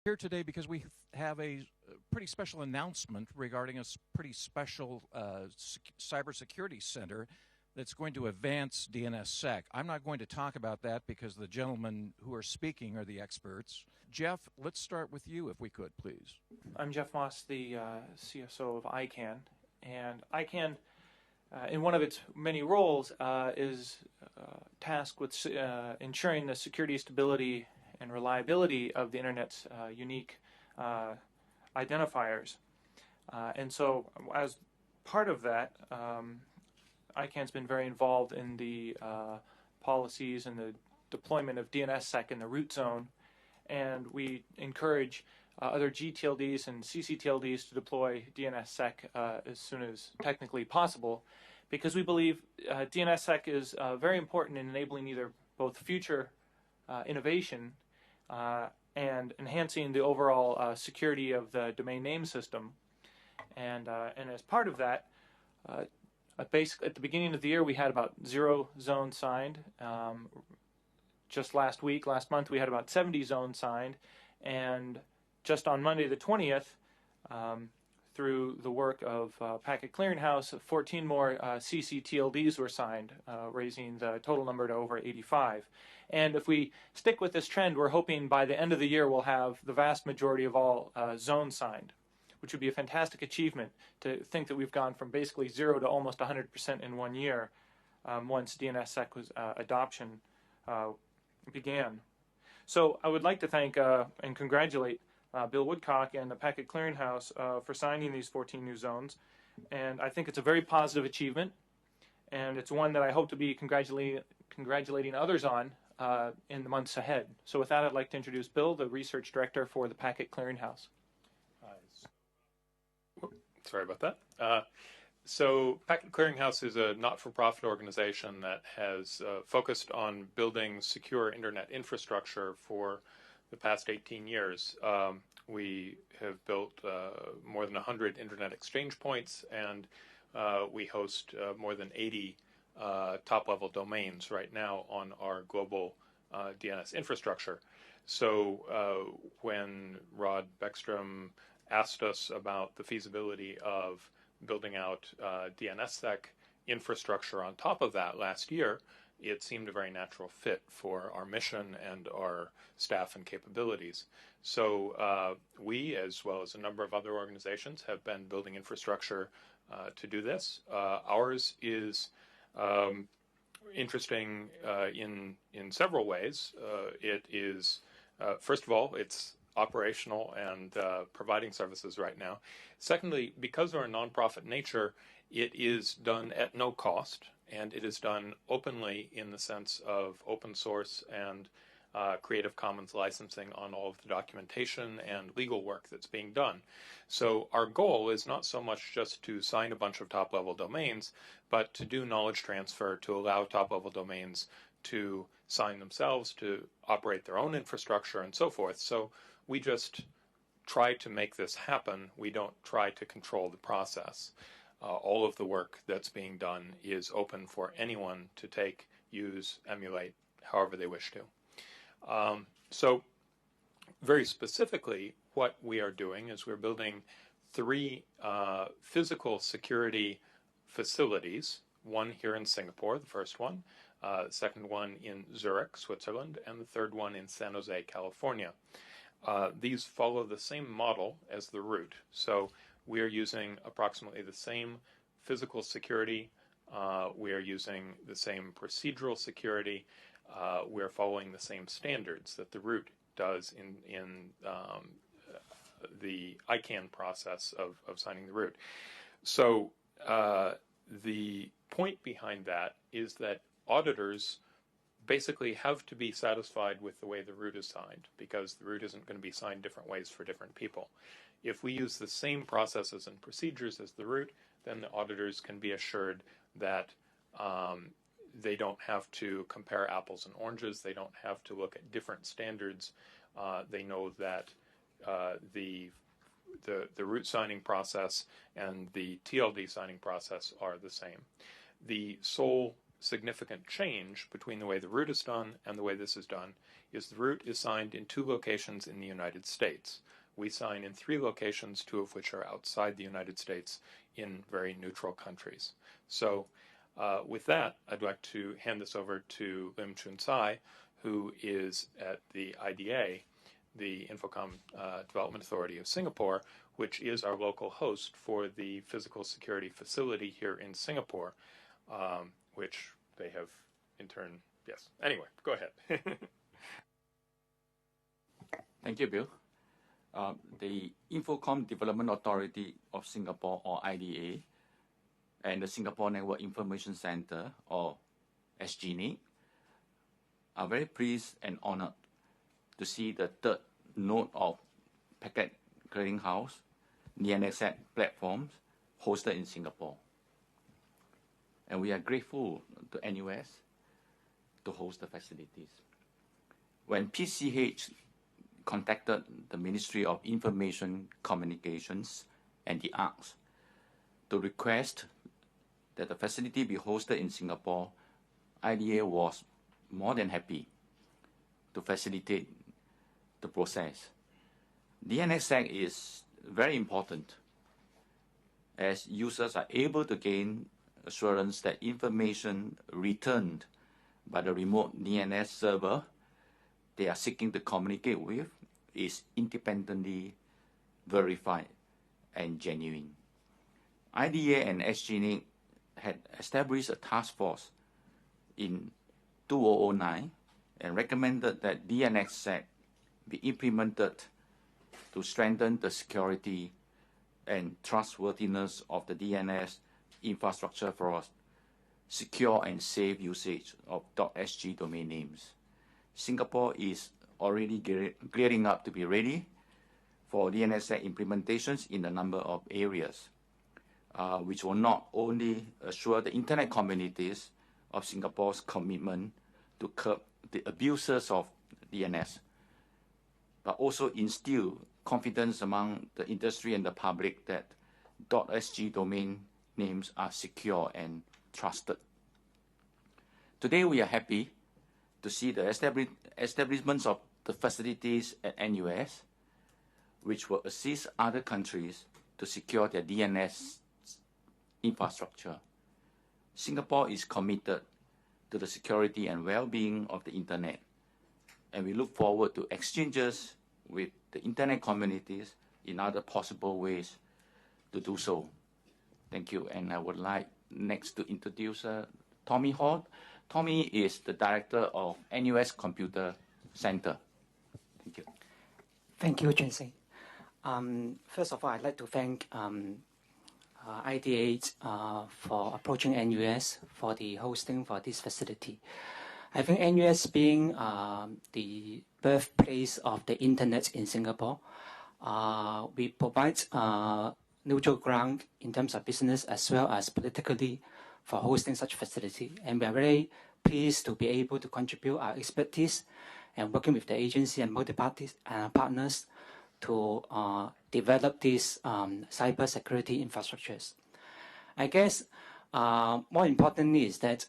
Here today because we have a pretty special announcement regarding a pretty special cybersecurity center that's going to advance DNSSEC. I'm not going to talk about that because the gentlemen who are speaking are the experts. Jeff, let's start with you if we could, please. I'm Jeff Moss, the CSO of ICANN, and ICANN, in one of its many roles, is tasked with ensuring the security, stability, and reliability of the Internet's unique identifiers. And so as part of that, ICANN's been very involved in the policies and the deployment of DNSSEC in the root zone, and we encourage other gTLDs and ccTLDs to deploy DNSSEC as soon as technically possible, because we believe DNSSEC is very important in enabling either both future innovation and enhancing the overall security of the domain name system. And as part of that, basically at the beginning of the year, we had about 0 zones signed. Just last month, we had about 70 zones signed. And just on Monday the 20th, through the work of Packet Clearinghouse, 14 more ccTLDs were signed, raising the total number to over 85. And if we stick with this trend, we're hoping by the end of the year we'll have the vast majority of all zones signed, which would be a fantastic achievement to think that we've gone from basically 0 to almost 100% in 1 year once DNSSEC adoption began. So I would like to thank and congratulate Bill Woodcock and the Packet Clearinghouse for signing these 14 new zones. And I think it's a very positive achievement, and it's one that I hope to be congratulating others on in the months ahead. So with that, I'd like to introduce Bill, the Research Director for the Packet Clearinghouse. Sorry about that. So Packet Clearinghouse is a not-for-profit organization that has focused on building secure internet infrastructure for the past 18 years. We have built more than 100 internet exchange points, and we host more than 80 top-level domains right now on our global DNS infrastructure. So when Rod Beckstrom asked us about the feasibility of building out DNSSEC infrastructure on top of that last year, it seemed a very natural fit for our mission and our staff and capabilities. So we, as well as a number of other organizations, have been building infrastructure to do this. Ours is interesting in several ways. It is, first of all, it's operational and providing services right now. Secondly, because of our nonprofit nature, it is done at no cost, and it is done openly in the sense of open source and Creative Commons licensing on all of the documentation and legal work that's being done. So our goal is not so much just to sign a bunch of top-level domains, but to do knowledge transfer to allow top-level domains to sign themselves, to operate their own infrastructure, and so forth. So we just try to make this happen. We don't try to control the process. All of the work that's being done is open for anyone to take, use, emulate, however they wish to. So very specifically, what we are doing is we're building 3 physical security facilities, one here in Singapore, the first one, second one in Zurich, Switzerland, and the third one in San Jose, California. These follow the same model as the root. So we are using approximately the same physical security. We are using the same procedural security. We are following the same standards that the root does in the ICANN process of signing the root. So the point behind that is that auditors basically have to be satisfied with the way the root is signed, because the root isn't going to be signed different ways for different people. If we use the same processes and procedures as the root, then the auditors can be assured that they don't have to compare apples and oranges. They don't have to look at different standards. They know that the root signing process and the TLD signing process are the same. The sole significant change between the way the route is done and the way this is done is the route is signed in 2 locations in the United States. We sign in 3 locations, 2 of which are outside the United States in very neutral countries. So with that, I'd like to hand this over to Lim Chun Sai, who is at the IDA, the Infocom Development Authority of Singapore, which is our local host for the physical security facility here in Singapore, which they have in turn, yes. Anyway, go ahead. Thank you, Bill. The Infocom Development Authority of Singapore, or IDA, and the Singapore Network Information Center, or SGNIC, are very pleased and honored to see the 3rd node of Packet Clearinghouse, DNSSEC platforms, hosted in Singapore. And we are grateful to NUS to host the facilities. When PCH contacted the Ministry of Information Communications and the Arts to request that the facility be hosted in Singapore, IDA was more than happy to facilitate the process. DNSSEC is very important as users are able to gain assurance that information returned by the remote DNS server they are seeking to communicate with is independently verified and genuine. IDA and SGNIC had established a task force in 2009 and recommended that DNSSEC be implemented to strengthen the security and trustworthiness of the DNS infrastructure for secure and safe usage of .sg domain names. Singapore is already gearing up to be ready for DNSSEC implementations in a number of areas, which will not only assure the internet communities of Singapore's commitment to curb the abuses of DNS, but also instill confidence among the industry and the public that .sg domain names are secure and trusted. Today, we are happy to see the establishments of the facilities at NUS, which will assist other countries to secure their DNS infrastructure. Singapore is committed to the security and well-being of the internet, and we look forward to exchanges with the internet communities in other possible ways to do so. Thank you, and I would like next to introduce Tommy Hall. Tommy is the director of NUS Computer Center. Thank you. Thank you, Chun Sing. First of all, I'd like to thank IDA for approaching NUS for the hosting for this facility. I think NUS being the birthplace of the internet in Singapore, we provide neutral ground in terms of business as well as politically for hosting such facility. And we are very pleased to be able to contribute our expertise and working with the agency and multi-party partners to develop these cyber security infrastructures. I guess more importantly is that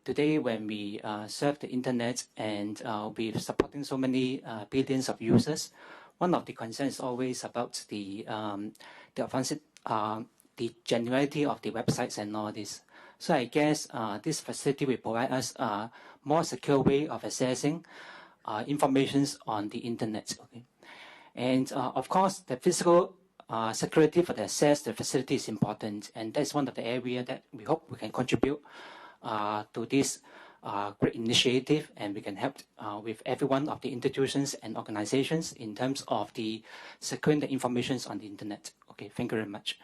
today when we serve the internet and we're supporting so many billions of users, one of the concerns is always about the offensive, the genuinity of the websites and all this. So I guess this facility will provide us a more secure way of accessing information on the internet. Okay? And of course, the physical security for the access to the facility is important, and that's one of the areas that we hope we can contribute to this great initiative, and we can help with every one of the institutions and organizations in terms of the securing the information on the internet. Okay, thank you very much.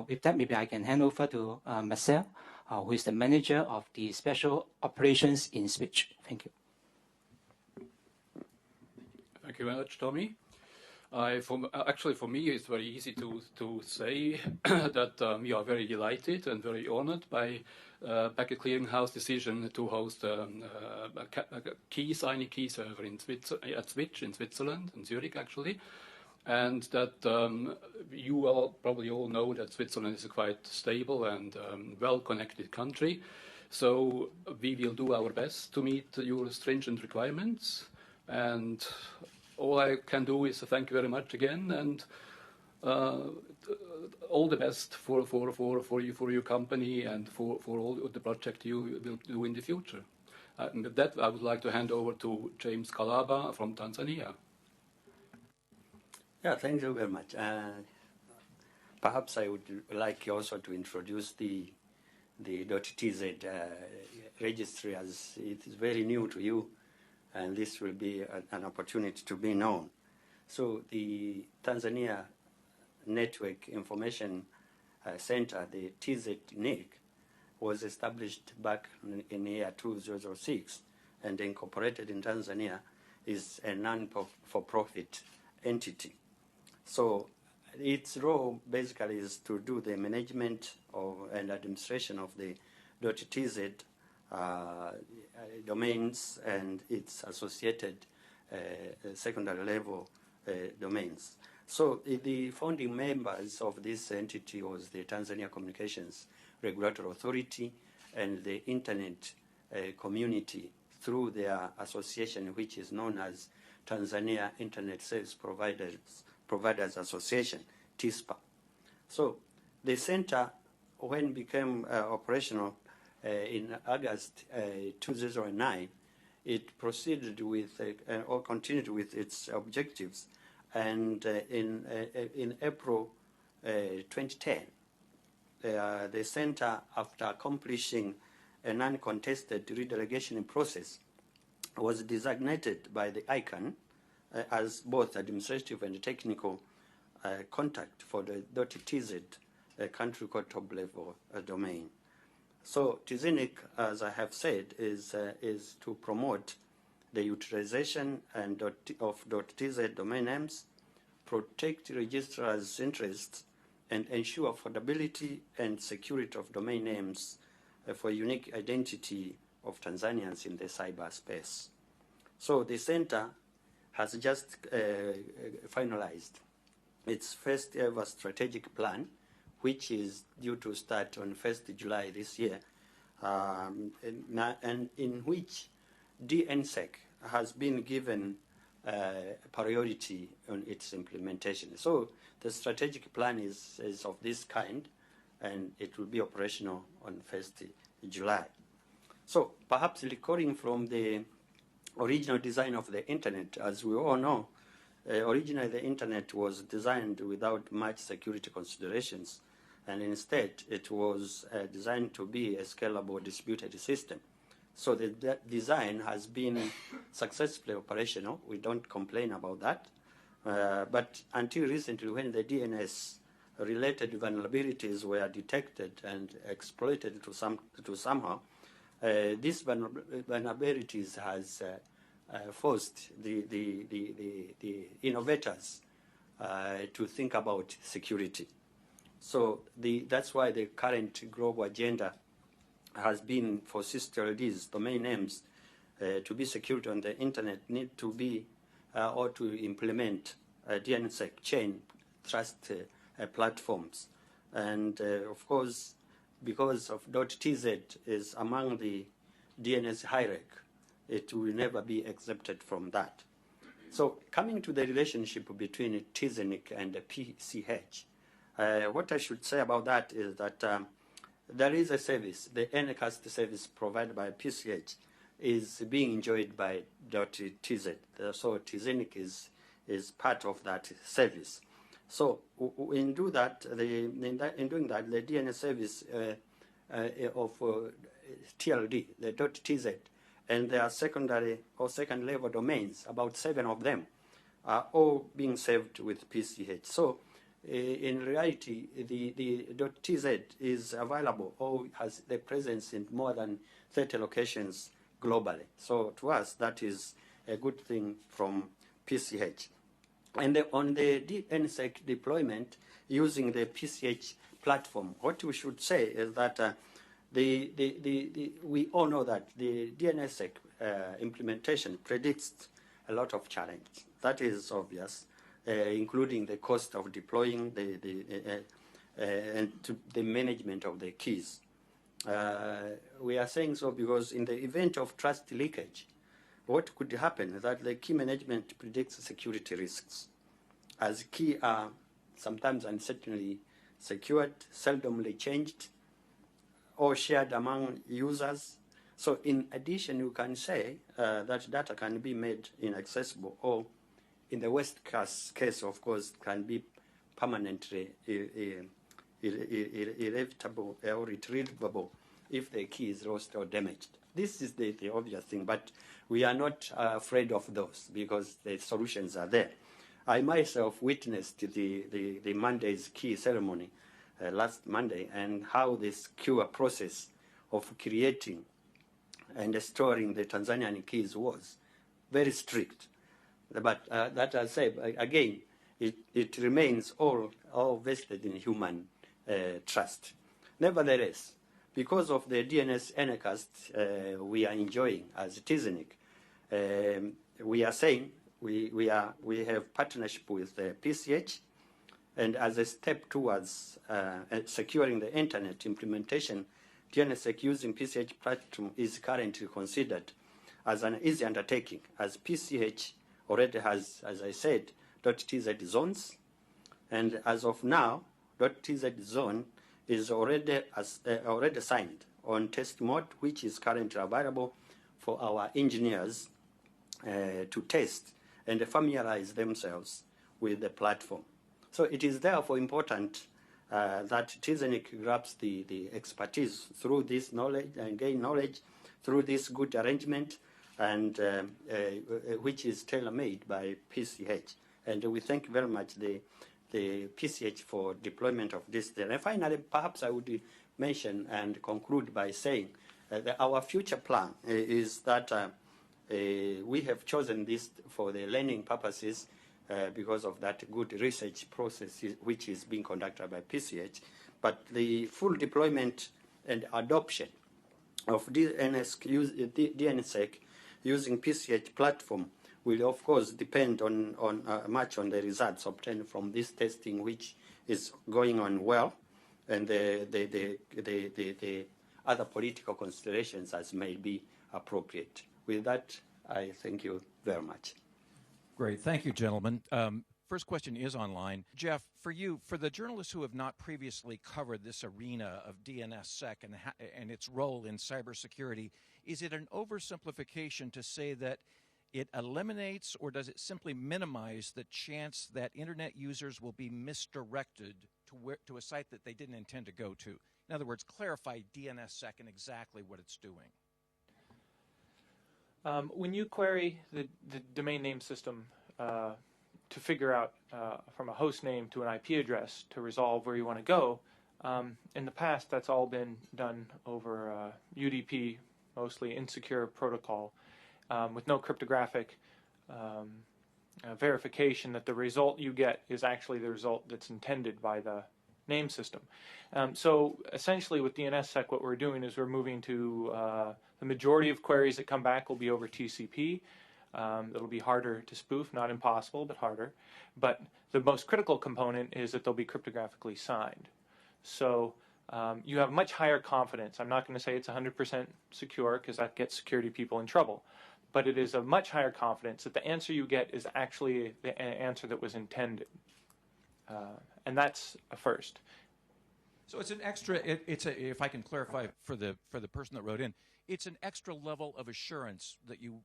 With that, maybe I can hand over to Marcel, who is the manager of the special operations in Switch. Thank you. Thank you very much, Tommy. Actually, for me, it's very easy to say that we are very delighted and very honored by Packet Clearinghouse decision to host a signing key server at Switch in Switzerland, in Zurich actually. And that you all probably all know that Switzerland is a quite stable and well-connected country. So we will do our best to meet your stringent requirements. And all I can do is thank you very much again, and all the best for your company and for all the project you will do in the future. And with that, I would like to hand over to James Kalaba from Tanzania. Yeah, thank you very much. Perhaps I would like also to introduce the .tz registry, as it is very new to you, and this will be an opportunity to be known. So the Tanzania Network Information Center, the TZNIC, was established back in the year 2006 and incorporated in Tanzania, is a non-for-profit entity. So its role basically is to do the management and administration of the .tz domains and its associated secondary level domains. So the founding members of this entity was the Tanzania Communications Regulatory Authority and the Internet community through their association, which is known as Tanzania Internet Service Providers Association, TISPA. So the center, when became operational in August 2009, it proceeded with or continued with its objectives, and in April 2010, the center, after accomplishing a non-contested redelegation process, was designated by the ICANN as both administrative and technical contact for the .tz country code top level domain. So TZNIC, as I have said, is to promote the utilization and of .tz domain names, protect registrars' interests, and ensure affordability and security of domain names for unique identity of Tanzanians in the cyberspace. So the center has just finalized its first ever strategic plan, which is due to start on 1st July this year, and in which DNSEC has been given priority on its implementation. So the strategic plan is of this kind, and it will be operational on 1st July. So perhaps recalling from the original design of the Internet, as we all know, originally the Internet was designed without much security considerations, and instead it was designed to be a scalable distributed system. So the design has been successfully operational. We don't complain about that. But until recently, when the DNS-related vulnerabilities were detected and exploited to somehow, these vulnerabilities has forced the innovators to think about security. So that's why the current global agenda has been for CCTLDs, domain names, to be secured on the Internet, need to be or to implement DNSSEC chain trust platforms. And of course, because of .tz is among the DNS hierarchy, it will never be accepted from that. So coming to the relationship between TZNIC and the PCH, what I should say about that is that there is a service, the Ncast service provided by PCH is being enjoyed by .tz. So TZNIC is part of that service. So in doing that, the DNS service of TLD, the .tz, and their secondary or second level domains, about 7 of them, are all being served with PCH. So in reality, the .tz is available or has the presence in more than 30 locations globally. So to us, that is a good thing from PCH. And on the DNSSEC deployment using the PCH platform, what we should say is that we all know that the DNSSEC implementation predicts a lot of challenge. That is obvious, including the cost of deploying and the management of the keys. We are saying so because in the event of trust leakage, what could happen is that the key management predicts security risks, as key are sometimes uncertainly secured, seldomly changed, or shared among users. So in addition, you can say that data can be made inaccessible, or in the worst case, of course, can be permanently irrevocable or retrievable if the key is lost or damaged. This is the obvious thing, but we are not afraid of those because the solutions are there. I myself witnessed the Monday's key ceremony last Monday, and how the secure process of creating and storing the Tanzanian keys was very strict. But that I say, again, it remains all vested in human trust. Nevertheless, because of the DNS Enacast we are enjoying as TZNIC, we are saying we have partnership with PCH, and as a step towards securing the internet implementation, DNSSEC using PCH platform is currently considered as an easy undertaking, as PCH already has, as I said, .tz zones, and as of now, .tz zone is already signed on test mode, which is currently available for our engineers to test and familiarize themselves with the platform. So it is therefore important that TZNIC grabs the expertise through this knowledge and gain knowledge through this good arrangement, and which is tailor-made by PCH. And we thank very much the PCH for deployment of this. And finally, perhaps I would mention and conclude by saying that our future plan is that we have chosen this for the learning purposes because of that good research process which is being conducted by PCH. But the full deployment and adoption of DNSSEC using PCH platform will, of course, depend on much on the results obtained from this testing, which is going on well, and the other political considerations as may be appropriate. With that, I thank you very much. Great. Thank you, gentlemen. First question is online. Jeff, for you, for the journalists who have not previously covered this arena of DNSSEC and its role in cybersecurity, is it an oversimplification to say that it eliminates, or does it simply minimize the chance that Internet users will be misdirected to a site that they didn't intend to go to? In other words, clarify DNSSEC and exactly what it's doing. When you query the domain name system to figure out from a host name to an IP address to resolve where you want to go, in the past that's all been done over UDP, mostly insecure protocol, with no cryptographic verification that the result you get is actually the result that's intended by the name system. So essentially with DNSSEC, what we're doing is we're moving to the majority of queries that come back will be over TCP. It'll be harder to spoof, not impossible, but harder. But the most critical component is that they'll be cryptographically signed. So you have much higher confidence. I'm not going to say it's 100% secure because that gets security people in trouble. But it is a much higher confidence that the answer you get is actually the answer that was intended. And that's a first. So it's an extra. If I can clarify for the person that wrote in, it's an extra level of assurance that you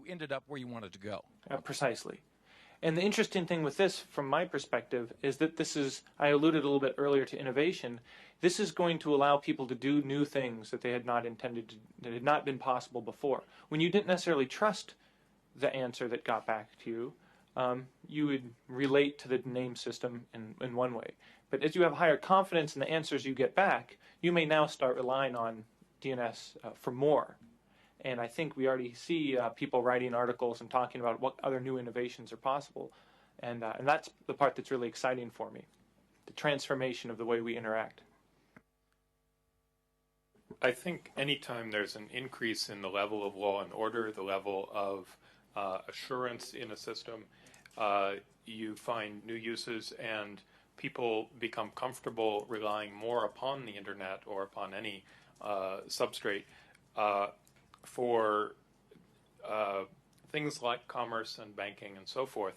ended up where you wanted to go. Precisely. And the interesting thing with this, from my perspective, is that this is, I alluded a little bit earlier to innovation, this is going to allow people to do new things that they had not intended to, that had not been possible before. When you didn't necessarily trust the answer that got back to you, you would relate to the name system in one way. But as you have higher confidence in the answers you get back, you may now start relying on DNS for more. And I think we already see people writing articles and talking about what other new innovations are possible. And that's the part that's really exciting for me, the transformation of the way we interact. I think anytime there's an increase in the level of law and order, the level of assurance in a system, you find new uses and people become comfortable relying more upon the internet or upon any substrate for things like commerce and banking and so forth.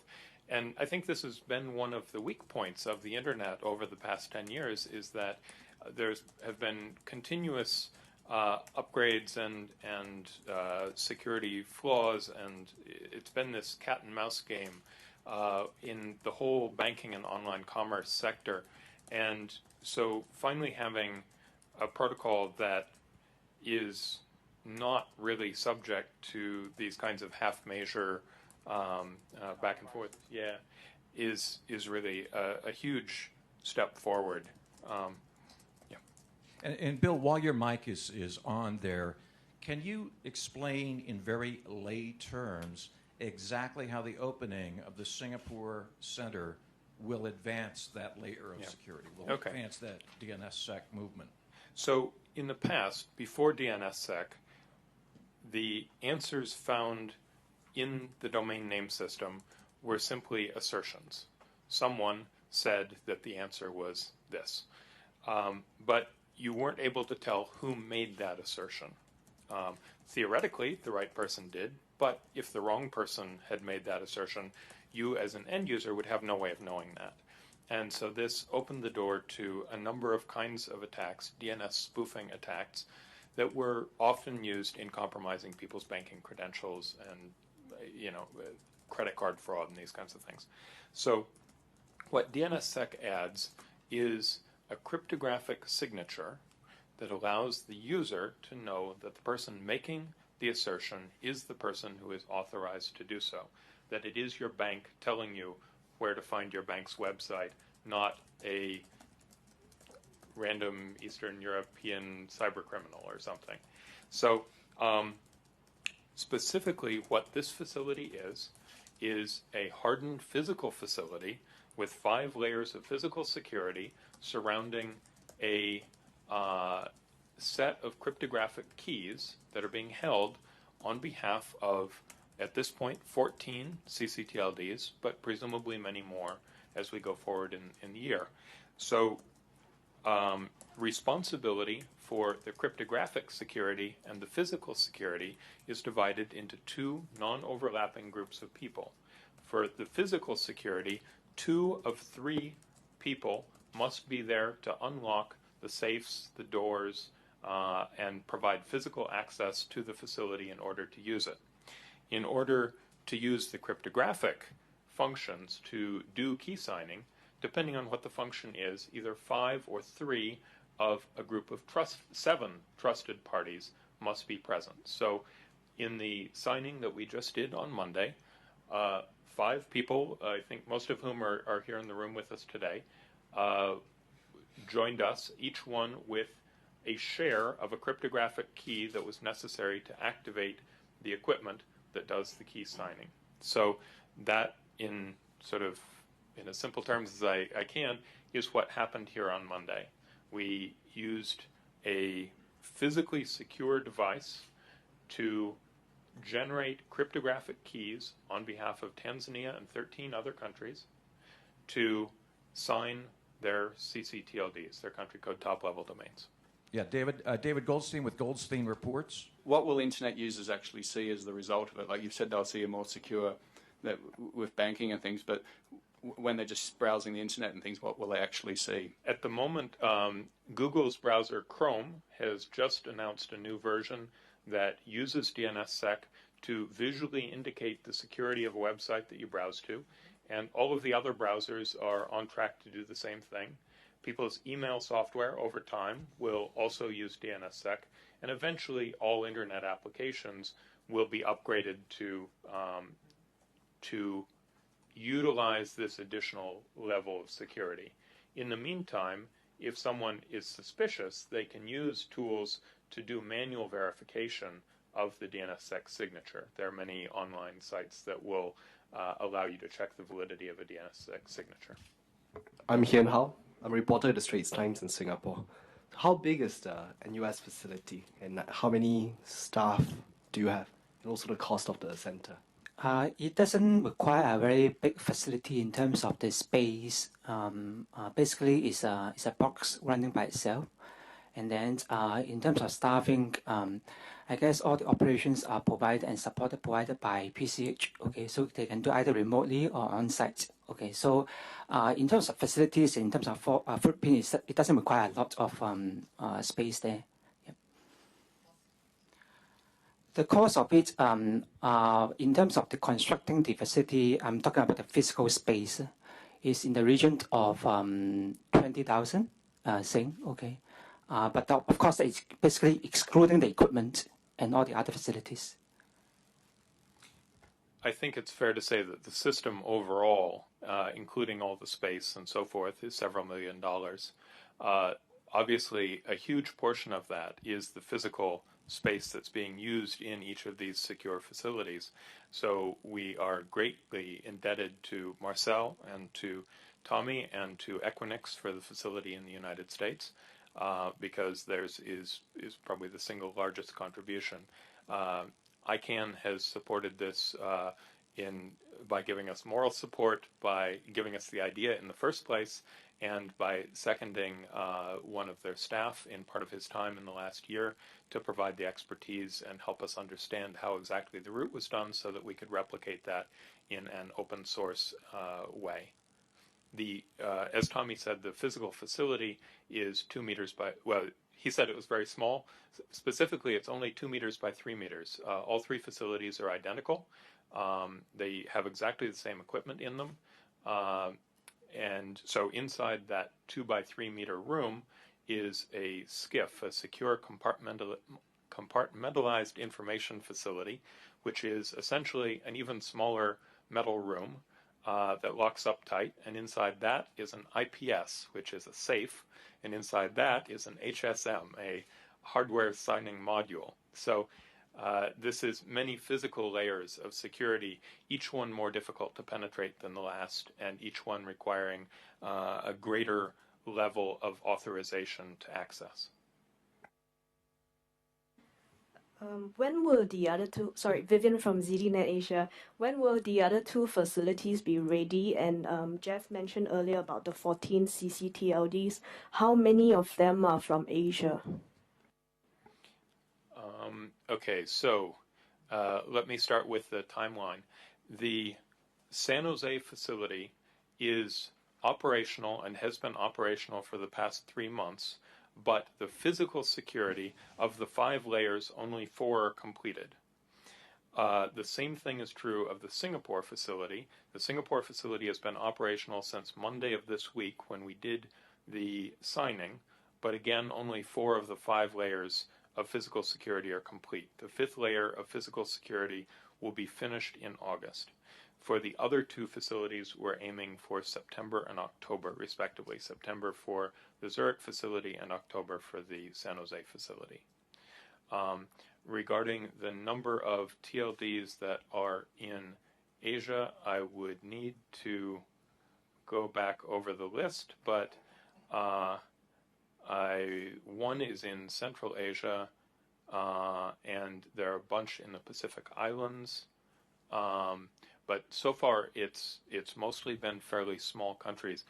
And I think this has been one of the weak points of the internet over the past 10 years is that there's have been continuous upgrades and security flaws, and it's been this cat and mouse game in the whole banking and online commerce sector. And so finally having a protocol that is not really subject to these kinds of half-measure back and forth, is really a huge step forward. And Bill, while your mic is on there, can you explain in very lay terms exactly how the opening of the Singapore Center will advance that layer of security, will advance that DNSSEC movement? So in the past, before DNSSEC, the answers found in the domain name system were simply assertions. Someone said that the answer was this. But you weren't able to tell who made that assertion. Theoretically, the right person did, but if the wrong person had made that assertion, you as an end user would have no way of knowing that. And so this opened the door to a number of kinds of attacks, DNS spoofing attacks, that were often used in compromising people's banking credentials and, credit card fraud and these kinds of things. So what DNSSEC adds is a cryptographic signature that allows the user to know that the person making the assertion is the person who is authorized to do so, that it is your bank telling you where to find your bank's website, not a random Eastern European cyber criminal or something. So specifically what this facility is a hardened physical facility with 5 layers of physical security surrounding a set of cryptographic keys that are being held on behalf of, at this point, 14 CCTLDs, but presumably many more as we go forward in the year. So responsibility for the cryptographic security and the physical security is divided into 2 non-overlapping groups of people. For the physical security, 2 of 3 people must be there to unlock the safes, the doors, and provide physical access to the facility in order to use it. In order to use the cryptographic functions to do key signing, depending on what the function is, either 5 or 3 of a group of 7 trusted parties must be present. So in the signing that we just did on Monday, 5 people, I think most of whom are here in the room with us today, joined us, each one with a share of a cryptographic key that was necessary to activate the equipment that does the key signing. So that, in as simple terms as I can, is what happened here on Monday. We used a physically secure device to generate cryptographic keys on behalf of Tanzania and 13 other countries to sign their CCTLDs, their country code top-level domains. Yeah, David Goldstein with Goldstein Reports. What will internet users actually see as the result of it? Like you've said, they'll see a more secure with banking and things, but when they're just browsing the internet and things, what will they actually see? At the moment, Google's browser Chrome has just announced a new version that uses DNSSEC to visually indicate the security of a website that you browse to, and all of the other browsers are on track to do the same thing. People's email software over time will also use DNSSEC, and eventually all internet applications will be upgraded to utilize this additional level of security. In the meantime, if someone is suspicious, they can use tools to do manual verification of the DNSSEC signature. There are many online sites that will allow you to check the validity of a DNSSEC signature. I'm Hian Hao. I'm a reporter at the Straits Times in Singapore. How big is the NUS facility, and how many staff do you have, and also the cost of the center? It doesn't require a very big facility in terms of the space. Basically, it's a box running by itself. And then in terms of staffing, I guess all the operations are provided and provided by PCH. Okay, so they can do either remotely or on site. Okay, so in terms of facilities, in terms of footprint, it doesn't require a lot of space there. Yep. The cost of it, in terms of the constructing the facility, I'm talking about the physical space, is in the region of 20,000 Sing. Okay. But of course, it's basically excluding the equipment and all the other facilities. I think it's fair to say that the system overall, including all the space and so forth, is several $million. Obviously, a huge portion of that is the physical space that's being used in each of these secure facilities. So we are greatly indebted to Marcel and to Tommy and to Equinix for the facility in the United States. Because theirs is probably the single largest contribution. ICANN has supported this by giving us moral support, by giving us the idea in the first place, and by seconding one of their staff in part of his time in the last year to provide the expertise and help us understand how exactly the route was done so that we could replicate that in an open source way. As Tommy said, the physical facility is 2 meters by, well, he said it was very small. Specifically, it's only 2 meters by 3 meters. All three facilities are identical. They have exactly the same equipment in them. And so inside that 2 by 3 meter room is a SCIF, a secure compartmentalized information facility, which is essentially an even smaller metal room that locks up tight, and inside that is an IPS, which is a safe, and inside that is an HSM, a hardware signing module. So this is many physical layers of security, each one more difficult to penetrate than the last, and each one requiring a greater level of authorization to access. When will the other two, Vivian from ZDNet Asia, when will the other two facilities be ready? And Jeff mentioned earlier about the 14 CCTLDs. How many of them are from Asia? Okay, so let me start with the timeline. The San Jose facility is operational and has been operational for the past 3 months. But the physical security of the 5 layers, only 4 are completed. The same thing is true of the Singapore facility. The Singapore facility has been operational since Monday of this week when we did the signing, but again, only 4 of the 5 layers of physical security are complete. The 5th layer of physical security will be finished in August. For the other 2 facilities, we're aiming for September and October, respectively. September for the Zurich facility and October for the San Jose facility. Regarding the number of TLDs that are in Asia, I would need to go back over the list, but one is in Central Asia, and there are a bunch in the Pacific Islands. But so far, it's mostly been fairly small countries.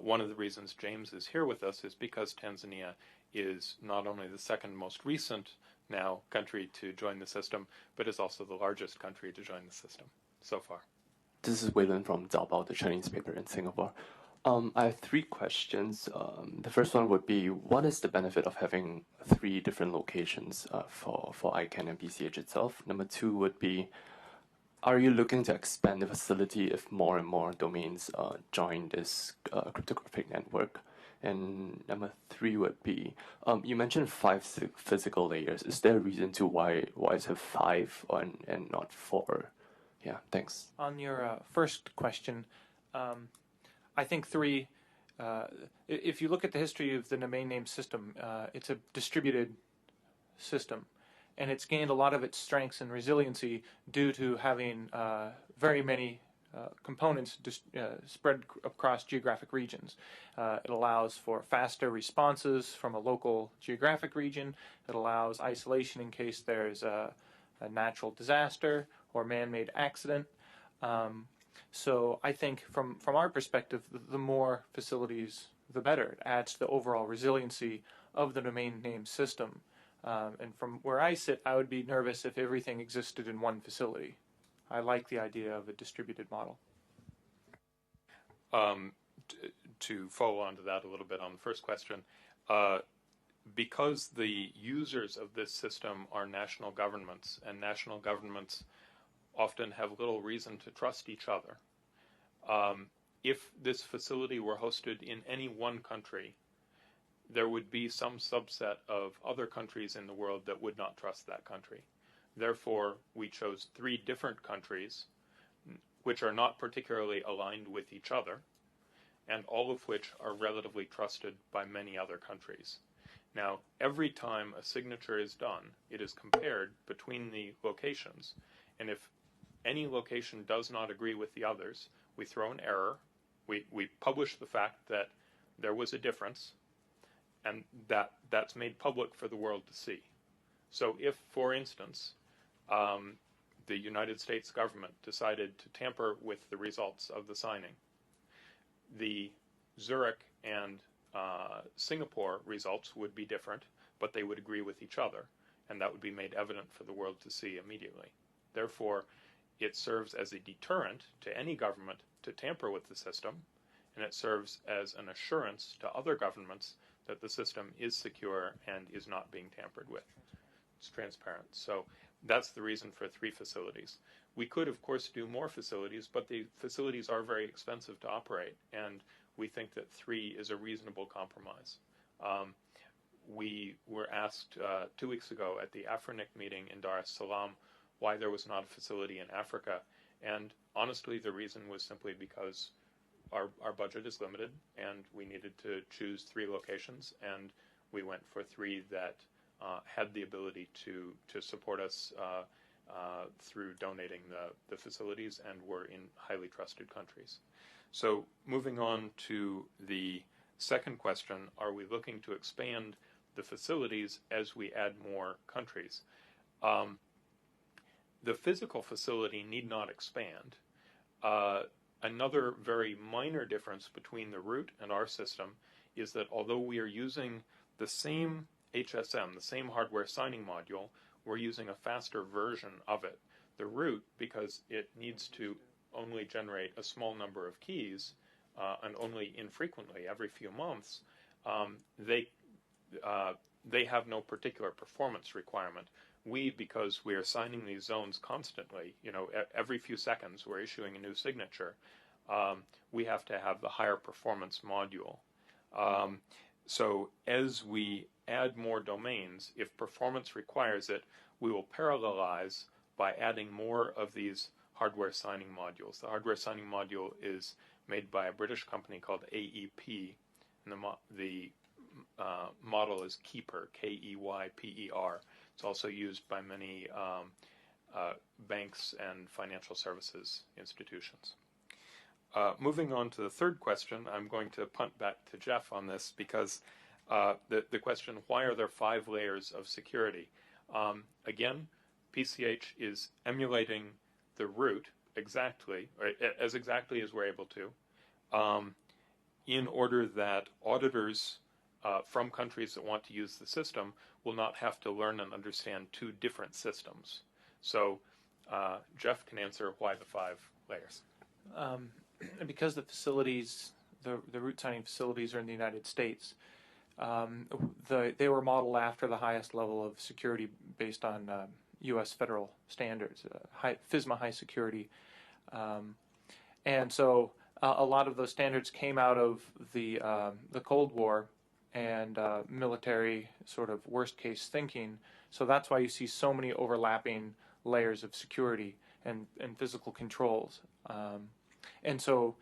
One of the reasons James is here with us is because Tanzania is not only the second most recent now country to join the system, but is also the largest country to join the system so far. This is Waylon from Zaobao, the Chinese paper in Singapore. I have 3 questions. The first one would be, what is the benefit of having 3 different locations for ICANN and PCH itself? Number 2 would be, are you looking to expand the facility if more and more domains join this cryptographic network? And number 3 would be, you mentioned 5 physical layers. Is there a reason to why is it 5 and not 4? Yeah, thanks. On your first question, I think 3, if you look at the history of the domain name system, it's a distributed system. And it's gained a lot of its strengths and resiliency due to having very many components spread across geographic regions. It allows for faster responses from a local geographic region. It allows isolation in case there's a natural disaster or man-made accident. So I think from our perspective, the more facilities, the better. It adds to the overall resiliency of the domain name system. And from where I sit, I would be nervous if everything existed in one facility. I like the idea of a distributed model. To follow on to that a little bit on the first question, because the users of this system are national governments, and national governments often have little reason to trust each other, if this facility were hosted in any one country, there would be some subset of other countries in the world that would not trust that country. Therefore, we chose 3 different countries, which are not particularly aligned with each other, and all of which are relatively trusted by many other countries. Now, every time a signature is done, it is compared between the locations, and if any location does not agree with the others, we throw an error, we publish the fact that there was a difference, and that's made public for the world to see. So if, for instance, the United States government decided to tamper with the results of the signing, the Zurich and Singapore results would be different, but they would agree with each other, and that would be made evident for the world to see immediately. Therefore, it serves as a deterrent to any government to tamper with the system, and it serves as an assurance to other governments that the system is secure and is not being tampered with. It's transparent. So that's the reason for 3 facilities. We could, of course, do more facilities, but the facilities are very expensive to operate, and we think that 3 is a reasonable compromise. We were asked 2 weeks ago at the AFRINIC meeting in Dar es Salaam why there was not a facility in Africa, and honestly the reason was simply because our budget is limited, and we needed to choose 3 locations, and we went for 3 that had the ability to support us through donating the facilities and were in highly trusted countries. So moving on to the second question, are we looking to expand the facilities as we add more countries? The physical facility need not expand. Another very minor difference between the root and our system is that although we are using the same HSM, the same hardware signing module, we're using a faster version of it. The root, because it needs to only generate a small number of keys, and only infrequently, every few months, they have no particular performance requirement. We, because we are signing these zones constantly, every few seconds we're issuing a new signature, we have to have the higher performance module. So as we add more domains, if performance requires it, we will parallelize by adding more of these hardware signing modules. The hardware signing module is made by a British company called AEP, and the model is Keyper, K-E-Y-P-E-R. It's also used by many banks and financial services institutions. Moving on to the third question, I'm going to punt back to Jeff on this because the question, why are there 5 layers of security? Again, PCH is emulating the root exactly, or as exactly as we're able to, in order that auditors from countries that want to use the system will not have to learn and understand 2 different systems. So Jeff can answer why the 5 layers. And because the facilities, the root signing facilities are in the United States, they were modeled after the highest level of security based on U.S. federal standards, FISMA high security. And so a lot of those standards came out of the Cold War and military sort of worst case thinking. So that's why you see so many overlapping layers of security and physical controls. And so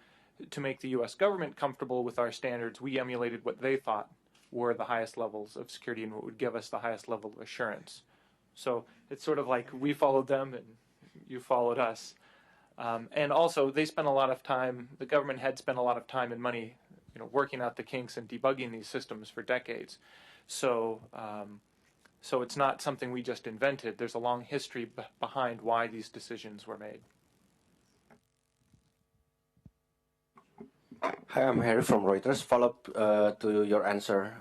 to make the U.S. government comfortable with our standards, we emulated what they thought were the highest levels of security and what would give us the highest level of assurance. So it's sort of like we followed them and you followed us. And also they spent a lot of time, the government had spent a lot of time and money working out the kinks and debugging these systems for decades. So so it's not something we just invented. There's a long history behind why these decisions were made. Hi, I'm Harry from Reuters. Follow up to your answer,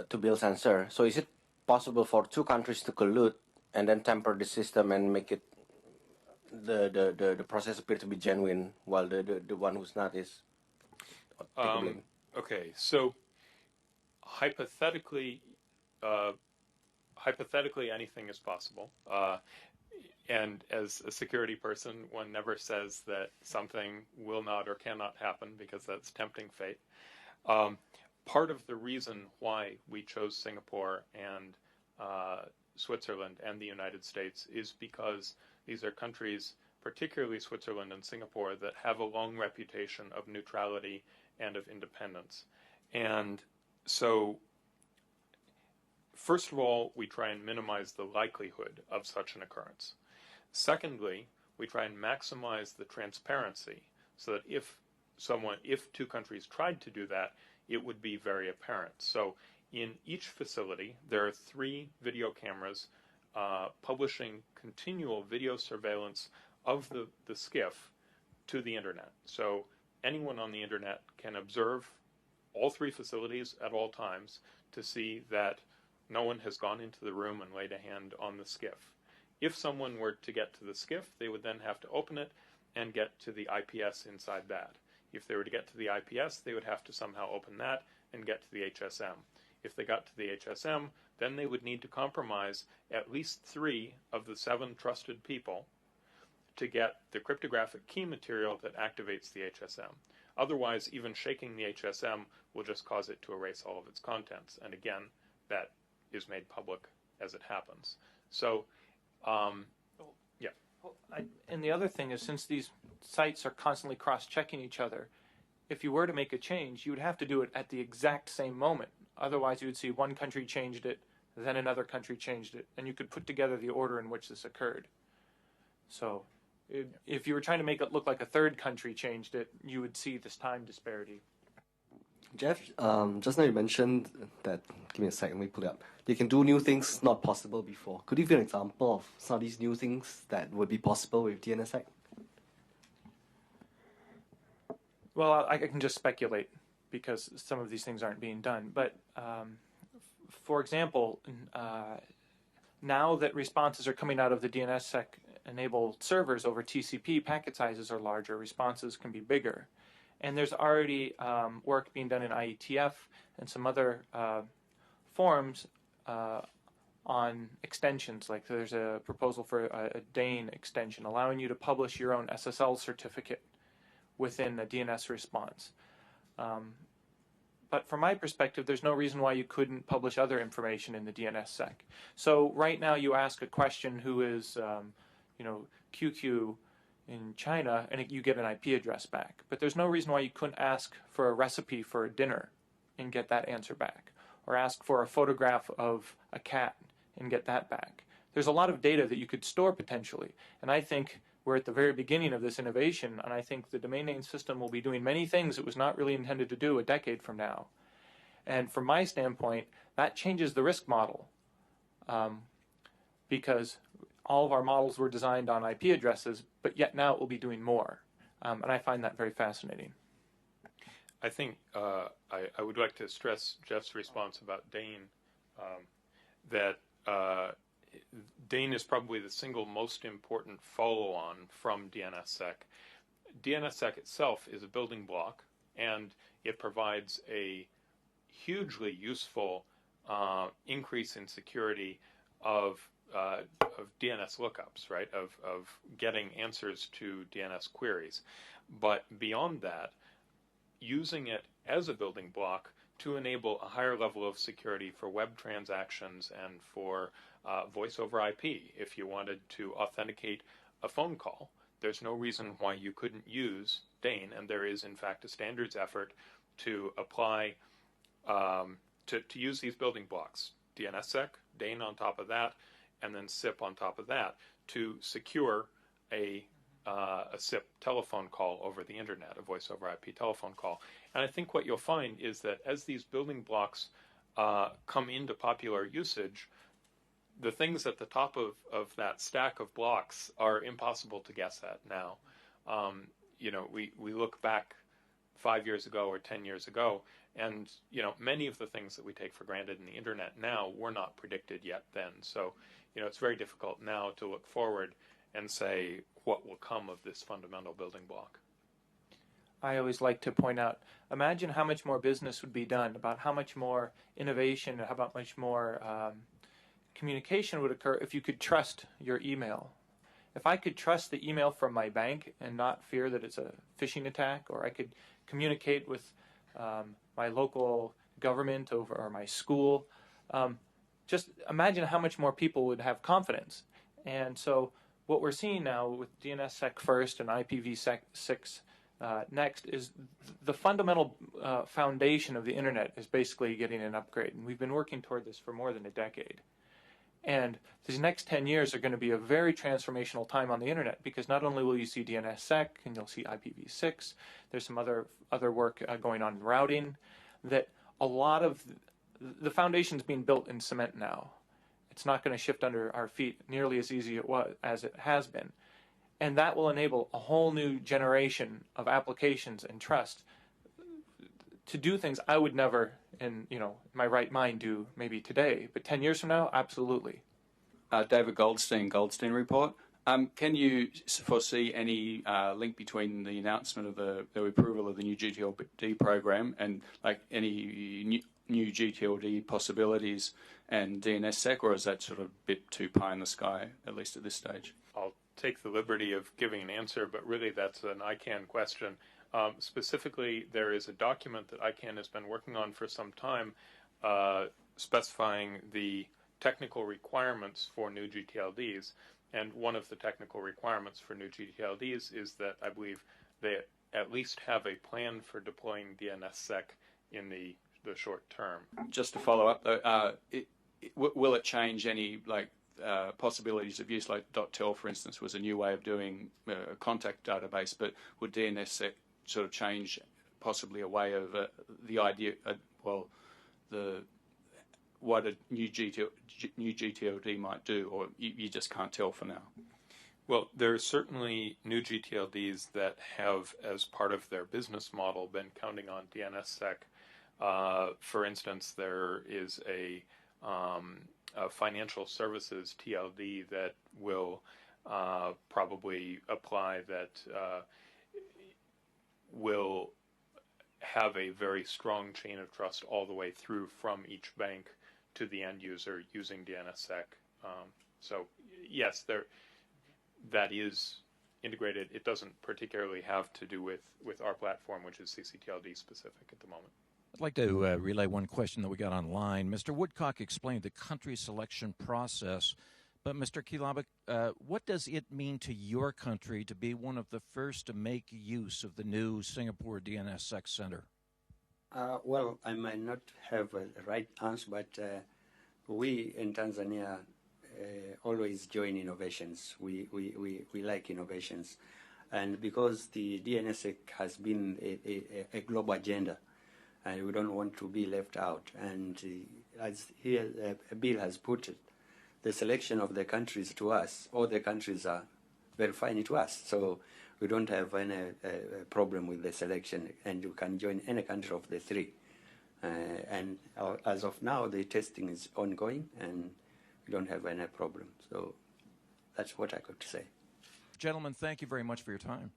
to Bill's answer. So, is it possible for two countries to collude and then temper the system and make it the process appear to be genuine, while the one who's not is take the blame? Okay, so hypothetically, anything is possible. And as a security person, one never says that something will not or cannot happen because that's tempting fate. Part of the reason why we chose Singapore and Switzerland and the United States is because these are countries, particularly Switzerland and Singapore, that have a long reputation of neutrality and of independence. And so, first of all, we try and minimize the likelihood of such an occurrence. Secondly, we try and maximize the transparency so that if two countries tried to do that, it would be very apparent. So in each facility, there are 3 video cameras publishing continual video surveillance of the skiff to the internet. So anyone on the internet can observe all 3 facilities at all times to see that no one has gone into the room and laid a hand on the skiff. If someone were to get to the skiff, they would then have to open it and get to the IPS inside that. If they were to get to the IPS, they would have to somehow open that and get to the HSM. If they got to the HSM, then they would need to compromise at least 3 of the 7 trusted people to get the cryptographic key material that activates the HSM. Otherwise, even shaking the HSM will just cause it to erase all of its contents. And again, that is made public as it happens. So, yeah. And the other thing is, since these sites are constantly cross-checking each other, if you were to make a change, you would have to do it at the exact same moment. Otherwise, you would see one country changed it, then another country changed it, and you could put together the order in which this occurred. So if you were trying to make it look like a third country changed it, you would see this time disparity. Jeff, just now you mentioned that, give me a second, let me pull it up. You can do new things not possible before. Could you give an example of some of these new things that would be possible with DNSSEC? Well, I can just speculate because some of these things aren't being done. But for example, now that responses are coming out of the DNSSEC enabled servers over TCP, packet sizes are larger, responses can be bigger. And there's already work being done in IETF and some other forums on extensions. Like there's a proposal for a DANE extension, allowing you to publish your own SSL certificate within a DNS response. But from my perspective, there's no reason why you couldn't publish other information in the DNSSEC. So right now you ask a question who is, QQ in China, and you get an IP address back. But there's no reason why you couldn't ask for a recipe for a dinner and get that answer back, or ask for a photograph of a cat and get that back. There's a lot of data that you could store potentially, and I think we're at the very beginning of this innovation, and I think the domain name system will be doing many things it was not really intended to do a decade from now. And from my standpoint, that changes the risk model, because all of our models were designed on IP addresses, but yet now it will be doing more. And I find that very fascinating. I think I would like to stress Jeff's response about DANE, that DANE is probably the single most important follow-on from DNSSEC. DNSSEC itself is a building block, and it provides a hugely useful increase in security of DNS lookups, right? Of getting answers to DNS queries. But beyond that, using it as a building block to enable a higher level of security for web transactions and for voice over IP. If you wanted to authenticate a phone call, there's no reason why you couldn't use DANE, and there is in fact a standards effort to apply to use these building blocks, DNSSEC, DANE on top of that, and then SIP on top of that to secure a SIP telephone call over the internet, a voice over IP telephone call. And I think what you'll find is that as these building blocks come into popular usage, the things at the top of that stack of blocks are impossible to guess at now. We look back 5 years ago or 10 years ago. And, many of the things that we take for granted in the internet now were not predicted yet then. So, it's very difficult now to look forward and say what will come of this fundamental building block. I always like to point out, imagine how much more business would be done, about how much more innovation, how about much more communication would occur if you could trust your email. If I could trust the email from my bank and not fear that it's a phishing attack, or I could communicate with my local government or my school, just imagine how much more people would have confidence. And so what we're seeing now with DNSSEC first and IPv6 next is the fundamental foundation of the internet is basically getting an upgrade. And we've been working toward this for more than a decade. And these next 10 years are going to be a very transformational time on the internet, because not only will you see DNSSEC and you'll see IPv6, there's some other work going on in routing, that a lot of the foundation's being built in cement now. It's not going to shift under our feet nearly as easy as it has been. And that will enable a whole new generation of applications and trust to do things I would never, in my right mind, do maybe today. But 10 years from now, absolutely. David Goldstein Report. Can you foresee any link between the announcement of the approval of the new GTLD program and any new GTLD possibilities and DNSSEC, or is that sort of a bit too pie in the sky, at least at this stage? I'll take the liberty of giving an answer, but really that's an ICANN question. Specifically, there is a document that ICANN has been working on for some time specifying the technical requirements for new GTLDs. And one of the technical requirements for new GTLDs is that I believe they at least have a plan for deploying DNSSEC in the short term. Just to follow up, though, will it change any possibilities of use? Like .tel, for instance, was a new way of doing a contact database, but would DNSSEC sort of change possibly a way of the idea, what a new GTLD might do, or you just can't tell for now? Well, there are certainly new GTLDs that have, as part of their business model, been counting on DNSSEC. For instance, there is a financial services TLD that will probably apply, that will have a very strong chain of trust all the way through from each bank to the end user using DNSSEC. So yes, that is integrated. It doesn't particularly have to do with our platform, which is CCTLD specific at the moment. I'd like to relay one question that we got online. Mr. Woodcock explained the country selection process, but Mr. Kilabuk, what does it mean to your country to be one of the first to make use of the new Singapore DNSSEC Center? Well, I might not have a right answer, but we in Tanzania always join innovations. We like innovations. And because the DNSSEC has been a global agenda, and we don't want to be left out. And as here Bill has put it, the selection of the countries to us, all the countries are verifying to us. So we don't have any problem with the selection, and you can join any country of the three. And as of now, the testing is ongoing, and we don't have any problem. So that's what I got to say. Gentlemen, thank you very much for your time.